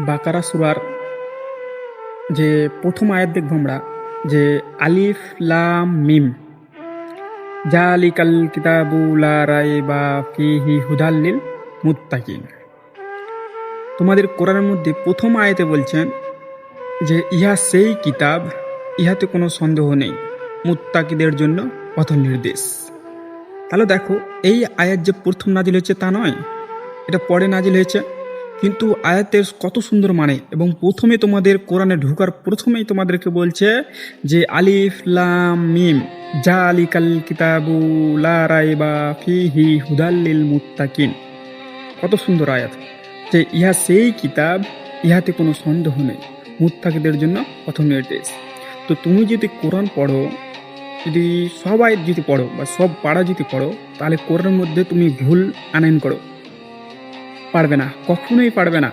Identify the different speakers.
Speaker 1: বাকারা সূরার যে প্রথম আয়াত দেখব আমরা, যে আলিফ লাম মিম জালিকাল কিতাবু লা রাইবা ফিহি হুদাল লিল মুত্তাকিন। তোমাদের কোরআনের মধ্যে প্রথম আয়াতে বলছেন যে ইহা সেই কিতাব, ইহাতে কোনো সন্দেহ নেই, মুত্তাকিদের জন্য পথ নির্দেশ। তাহলে দেখো, এই আয়াত যে প্রথম নাজিল হয়েছে তা নয়, এটা পরে নাজিল হয়েছে, কিন্তু আয়াতের কত সুন্দর মানে। এবং প্রথমে তোমাদের কোরআনে ঢোকার প্রথমেই তোমাদেরকে বলছে যে আলিফ লাম মিম জালিকাল কিতাবু লা রাইবা ফিহি হুদাল লিল মুত্তাকিন। কত সুন্দর আয়াত, যে ইহা সেই কিতাব, ইহাতে কোনো সন্দেহ নেই, মুত্তাকিদের জন্য প্রথম নির্দেশ। তো তুমি যদি কোরআন পড়ো, যদি সবাই যদি পড়ো বা সব পাড়া যদি পড়ো, তাহলে কোরআনের মধ্যে তুমি ভুল আনয়ন করো, পারবে না, কখনোই পারবে না।